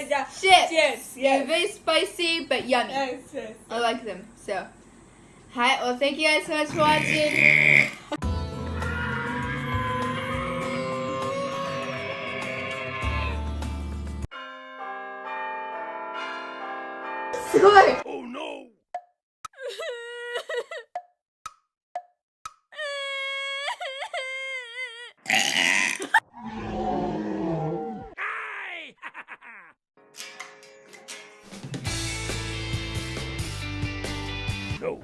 Chips. Yes. They're very spicy but yummy. Yes. I like them. So, hi. Well, thank you guys so much for watching. Good. Oh no! Hi! No.